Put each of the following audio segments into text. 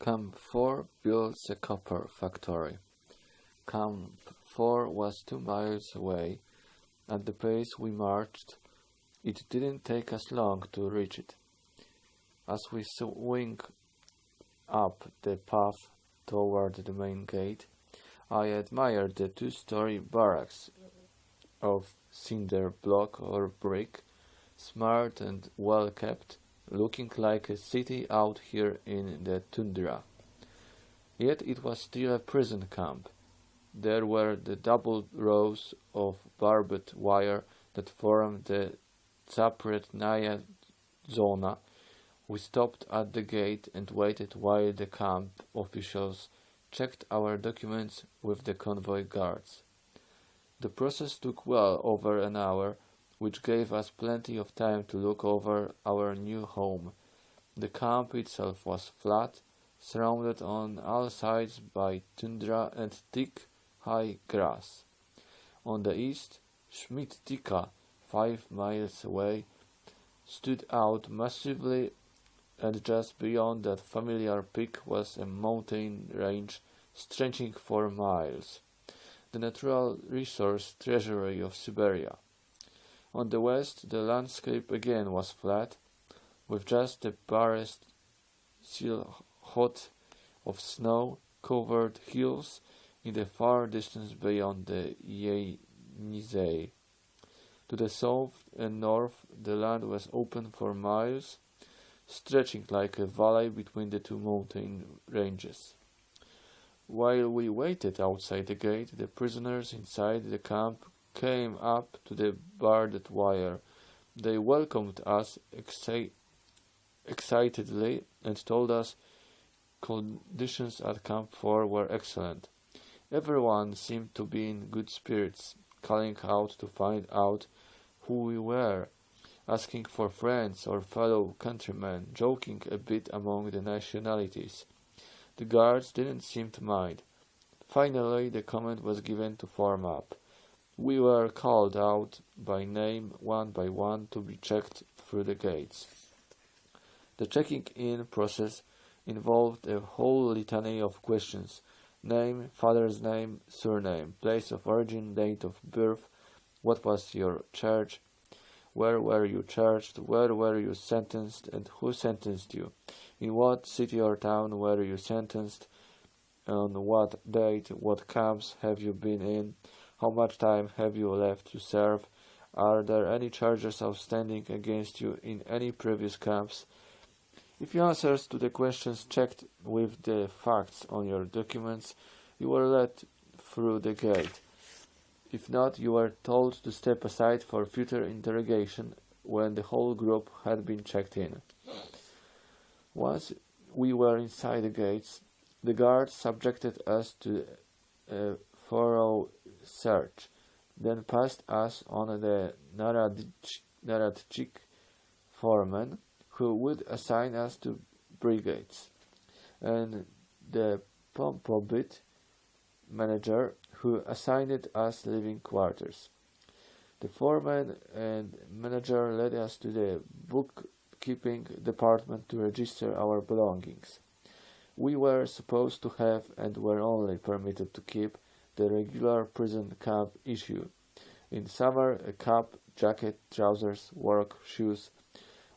Camp 4 builds a copper factory. Camp 4 was 2 miles away. At the pace we marched, it didn't take us long to reach it. As we swing up the path toward the main gate, I admired the 2-story barracks of cinder block or brick, smart and well kept, looking like a city out here in the tundra. Yet it was still a prison camp. There were the double rows of barbed wire that formed the Zapraszam zona. We stopped at the gate and waited while the camp officials checked our documents with the convoy guards. The process took well over an hour, which gave us plenty of time to look over our new home. The camp itself was flat, surrounded on all sides by tundra and thick, high grass. On the east, Schmidtica, 5 miles away, stood out massively, and just beyond that familiar peak was a mountain range stretching for miles, the natural resource treasury of Siberia. On the west, the landscape again was flat, with just the barest silhouette of snow-covered hills in the far distance beyond the Yenisei. To the south and north, the land was open for miles, stretching like a valley between the 2 mountain ranges. While we waited outside the gate, the prisoners inside the camp came up to the barbed wire. They welcomed us excitedly and told us conditions at Camp 4 were excellent. Everyone seemed to be in good spirits, calling out to find out who we were, asking for friends or fellow countrymen, joking a bit among the nationalities. The guards didn't seem to mind. Finally, the command was given to form up. We were called out by name one by one to be checked through the gates. The checking-in process involved a whole litany of questions: name, father's name, surname, place of origin, date of birth, what was your charge, where were you charged, where were you sentenced, and who sentenced you, in what city or town were you sentenced, on what date, what camps have you been in, how much time have you left to serve, are there any charges outstanding against you in any previous camps. If your answers to the questions checked with the facts on your documents, you were let through the gate. If not, you were told to step aside for future interrogation when the whole group had been checked in. Once we were inside the gates, the guards subjected us to a thorough search, then passed us on the Narodchik foreman, who would assign us to brigades, and the Pompobit manager, who assigned us living quarters. The foreman and manager led us to the bookkeeping department to register our belongings. We were supposed to have, and were only permitted to keep, the regular prison camp issue. In summer, a cap, jacket, trousers, work, shoes,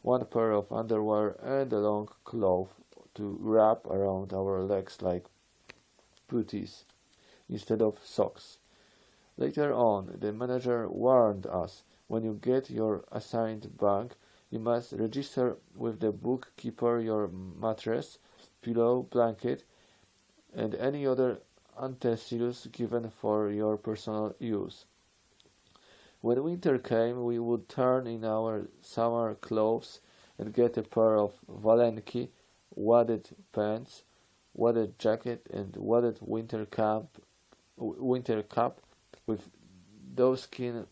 1 pair of underwear, and a long cloth to wrap around our legs like puttees instead of socks. Later on, the manager warned us, when you get your assigned bunk, you must register with the bookkeeper your mattress, pillow, blanket, and any other utensils given for your personal use. When winter came, we would turn in our summer clothes and get a pair of valenki, wadded pants, wadded jacket, and wadded winter cap with doeskin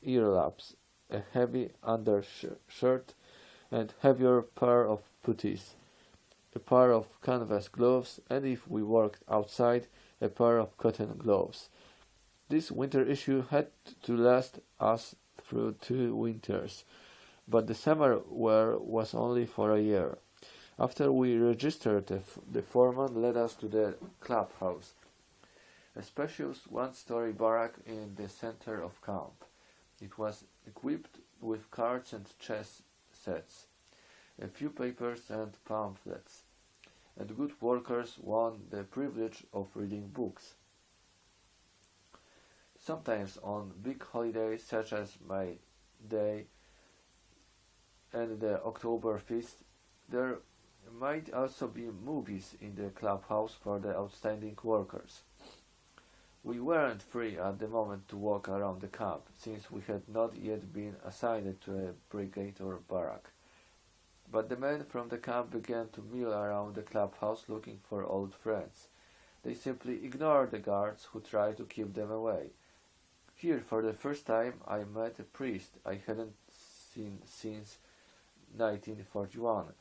earlaps, a heavy undershirt, and heavier pair of puttees, a pair of canvas gloves, and if we worked outside, a pair of cotton gloves. This winter issue had to last us through 2 winters, but the summer wear was only for a year. After we registered, the foreman led us to the clubhouse, a spacious one-story barrack in the center of camp. It was equipped with cards and chess sets, a few papers and pamphlets, and good workers won the privilege of reading books. Sometimes on big holidays such as May Day and the October Feast, there might also be movies in the clubhouse for the outstanding workers. We weren't free at the moment to walk around the camp, since we had not yet been assigned to a brigade or barrack. But the men from the camp began to mill around the clubhouse looking for old friends. They simply ignored the guards who tried to keep them away. Here, for the first time, I met a priest I hadn't seen since 1941.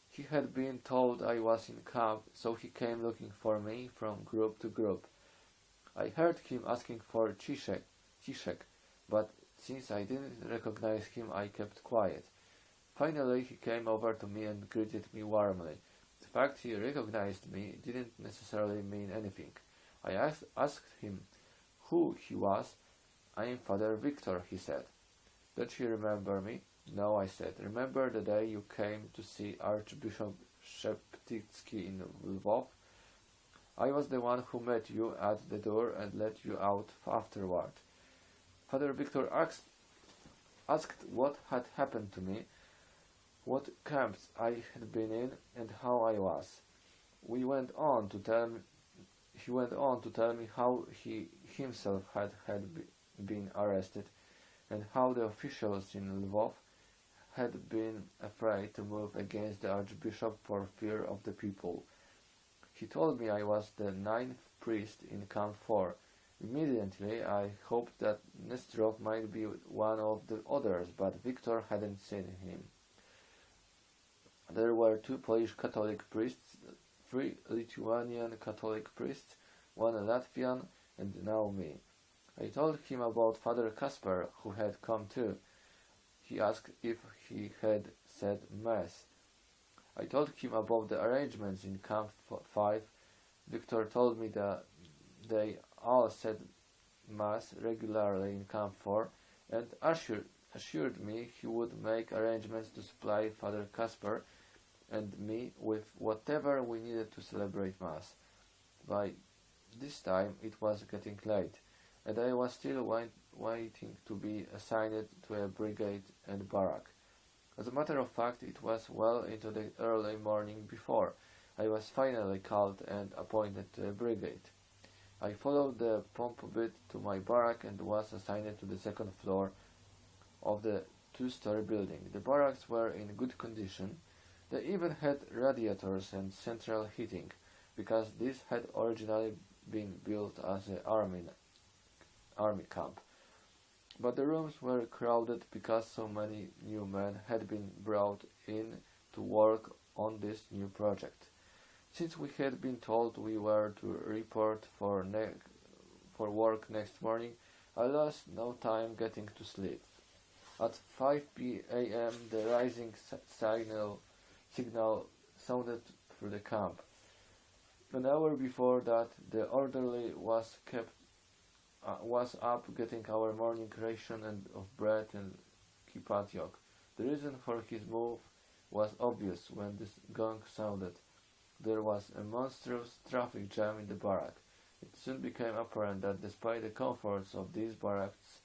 He had been told I was in camp, so he came looking for me from group to group. I heard him asking for Cishek, but since I didn't recognize him, I kept quiet. Finally, he came over to me and greeted me warmly. The fact he recognized me didn't necessarily mean anything. I asked him who he was. "I am Father Victor," he said. "Don't you remember me?" "No," I said. "Remember the day you came to see Archbishop Szeptycki in Lvov? I was the one who met you at the door and let you out afterward." Father Victor asked what had happened to me, what camps I had been in, and how I was. He went on to tell me how he himself had been arrested, and how the officials in Lvov had been afraid to move against the Archbishop for fear of the people. He told me I was the 9th priest in Camp 4. Immediately I hoped that Nestrov might be one of the others, but Victor hadn't seen him. There were 2 Polish Catholic priests, 3 Lithuanian Catholic priests, 1 Latvian, and now me. I told him about Father Kasper, who had come too. He asked if he had said Mass. I told him about the arrangements in Camp 5. Victor told me that they all said Mass regularly in Camp 4, and assured me he would make arrangements to supply Father Kasper and me with whatever we needed to celebrate Mass. By this time it was getting late, and I was still waiting to be assigned to a brigade and barrack. As a matter of fact, it was well into the early morning before I was finally called and appointed to a brigade. I followed the pump bit to my barrack and was assigned to the 2nd floor of the 2-story building. The barracks were in good condition. They even had radiators and central heating, because this had originally been built as an army camp. But the rooms were crowded because so many new men had been brought in to work on this new project. Since we had been told we were to report for work next morning, I lost no time getting to sleep. At 5 a.m. the rising signal sounded through the camp. An hour before that, the orderly was up getting our morning ration of bread and kipatiok. The reason for his move was obvious when this gong sounded. There was a monstrous traffic jam in the barrack. It soon became apparent that despite the comforts of these barracks,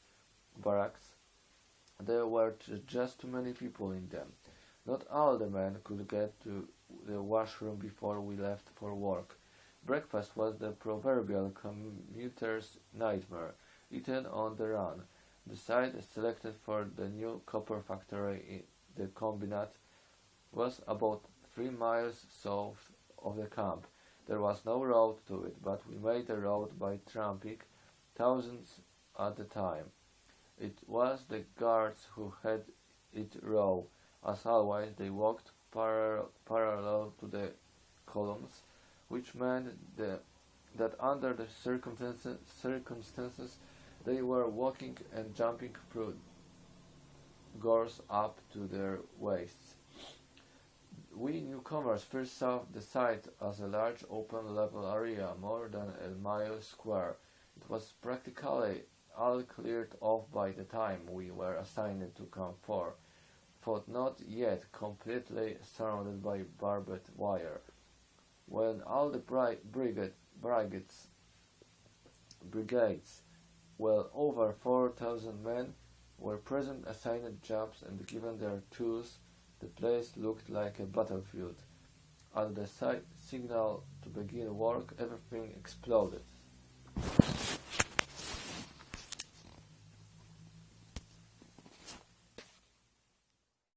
there were just too many people in them. Not all the men could get to the washroom before we left for work. Breakfast was the proverbial commuter's nightmare, eaten on the run. The site selected for the new copper factory in the combinat was about 3 miles south of the camp. There was no road to it, but we made a road by tramping, thousands at a time. It was the guards who had it raw. As always, they walked parallel to the columns, which meant that under the circumstances they were walking and jumping through gores up to their waists. We newcomers first saw the site as a large open level area, more than a mile square. It was practically all cleared off by the time we were assigned to Camp 4, but not yet completely surrounded by barbed wire. When all the brigades, well over 4,000 men, were present, assigned jobs, and given their tools, the place looked like a battlefield. At the signal to begin work, everything exploded.